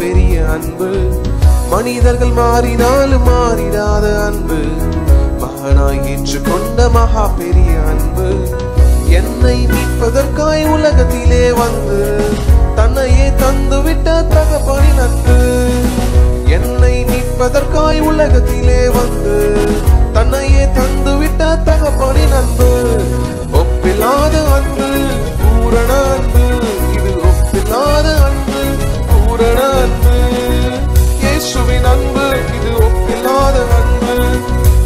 பெரிய அன்பு. மனிதர்கள் மாறினாலும் மாறிடாத அன்பு. மகனாய் ஏற்றுக்கொண்ட மகா பெரிய அன்பு. என்னை மீட்பதற்காய் உலகத்திலே வந்து தன்னையே தந்துவிட்ட தகப்பனின் அன்பு. என்னை மீட்பதற்காய் உலகத்திலே வந்து தன்னையே தந்துவிட்ட தகப்பனின் அன்பு. ஒப்பில்லாத அன்பு, பூரண அன்பு. இது ஒப்பில்லாத அன்பு, பூரண அன்பு. இயேசுவின் அன்பு இது ஒப்பில்லாத அன்பு.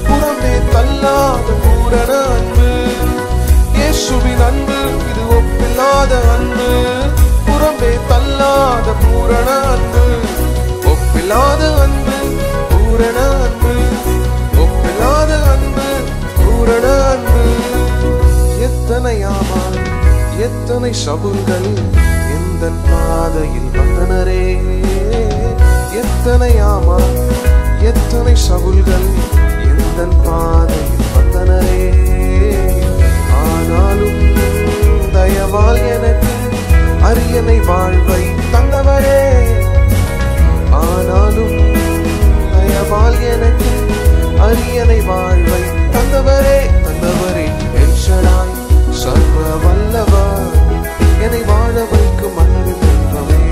புறமே தள்ளாத பூரண அன்பு. இயேசுவின் அன்பு இது ஒப்பில்லாத அன்பு. புறமே தள்ளாத பூரண அன்பு. ஒப்பில்லாத அன்பு, பூரண அன்பு. ஒப்பில்லாத அன்பு, பூரண அன்பு. எத்தனை ஆமால், எத்தனை சவுல்கள் எந்தன் பாதையில் வந்தனரே. எத்தனை ஆமால், எத்தனை சவுல்கள் எந்தன் பாதையில் வந்தனரே. ஆனாலும் தயவால் எனக்கு அரியணை வாழ்வை தந்தவரே. ஆனாலும் தயவால் எனக்கு அரியணை வாழ்வை தந்தவரே, தந்தவரே. எல் ஷடாய் சர்வ வல்லவர், என்னை வாழ வைக்கும் அன்பு தெய்வமே.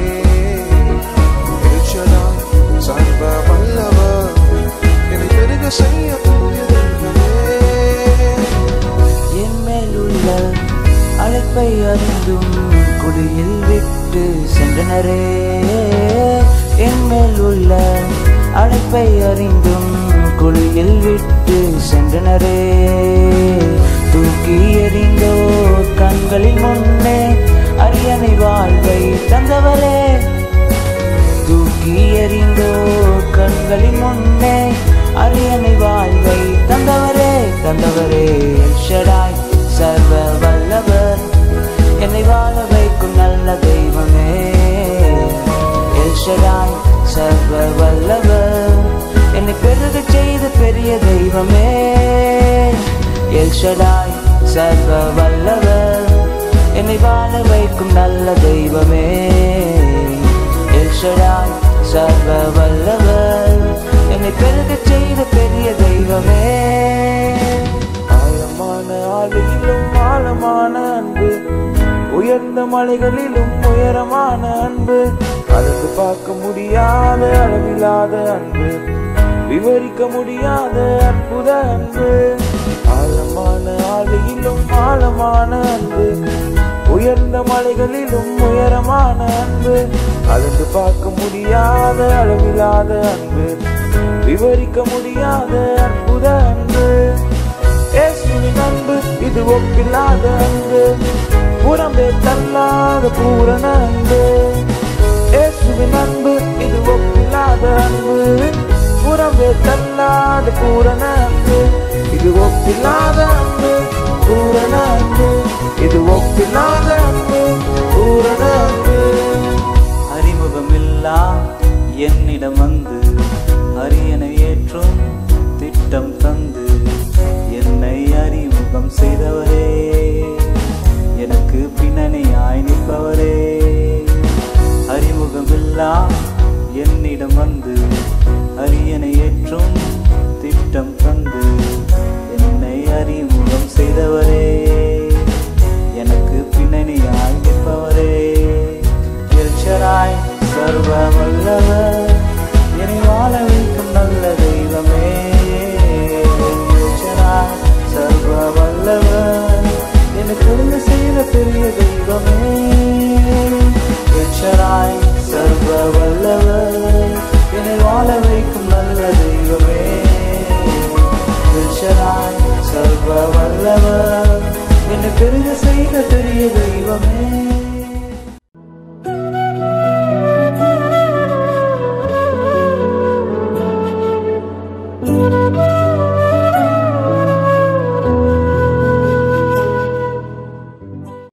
எல் ஷடாய் சர்வ வல்லவர், என்னை பெருக செய்ய தூய தெய்வமே. என் மேல் உள்ள அழைப்பை அறிந்தும் குடியில் விட்டு சென்றனரே. என் மேல் உள்ள அழைப்பை அறிந்தும் குழியில் விட்டு சென்றனரே. தூக்கி எறிந்தோ கண்களில் முன்னே அரியணை வாழ்வை தந்தவரே. தூக்கி எறிந்தோ கண்களின் முன்னே அரியணை வாழ்வை தந்தவரே, தந்தவரே. எல் ஷடாய் சர்வ வல்லவர், என்னை வாழ வைக்கும் நல்ல தெய்வமே. எல் ஷடாய் சர்வ வல்லவர், என்னை பெருக செய்த பெரிய தெய்வமே. எல் ஷடாய் சர்வ வல்லவர், என்னை வாழ வைக்கும் நல்ல தெய்வமே. எல் ஷடாய் சர்வ வல்லவர், என்னை பெருக செய்த பெரிய தெய்வமே. ஆழமான ஆளுகிலும் ஆழமான அன்பு, உயர்ந்த மலைகளிலும் உயரமான அன்பு. அளந்து பார்க்க முடியாத அளவில்லாத அன்பு, விவரிக்க முடியாத அற்புத அன்பு. ஆழமான ஆளுகிலும் ஆழமான அன்பு, உயர்ந்த மலைகளிலும் உயரமான அன்பு. அளந்து பார்க்க முடியாத அளவில்லாத அன்பு, விவரிக்க முடியாத அற்புத அன்பு. இயேசுவின் அன்பு இது ஒப்பில்லாத அன்பு. புறம்பே தள்ளாத பூரண அன்பு. இயேசுவின் அன்பு இது ஒப்பில்லாத அன்பு. புறம்பே தள்ளாத பூரண அன்பு. இது ஒப்பில்லாத அன்பு, பூரண அன்பு. இது ஒப்பில்லாத அன்பு, பூரண அன்பு. அறிமுகமில்லா என்னிடம் வந்து அரியணை ஏற்றும் திட்டம் தந்து என்னை அறிமுகம் செய்தவரே. எனக்கு பின்னணியாய் நிற்பவரே. அறிமுகமில்லா என்னிடம் வந்து அரியணை ஏற்றும் திட்டம் தந்து என்னை அறிமுகம் செய்தவரே. எனக்கு பின்னணியாய் நிற்பவரே. எல் ஷடாய் சர்வ வல்லவர், என்னை வாழ வைக்கும் நல்ல தெய்வமே. எல் ஷடாய் சர்வ வல்லவர், எனக்கு பெருக செய்த பெரிய தெய்வமே. எல் ஷடாய் சர்வ வல்லவர், என்னை வாழ வைக்கும் நல்ல தெய்வமே. எல் ஷடாய் சர்வ வல்லவர், என்னை பெருக செய்த பெரிய தெய்வமே.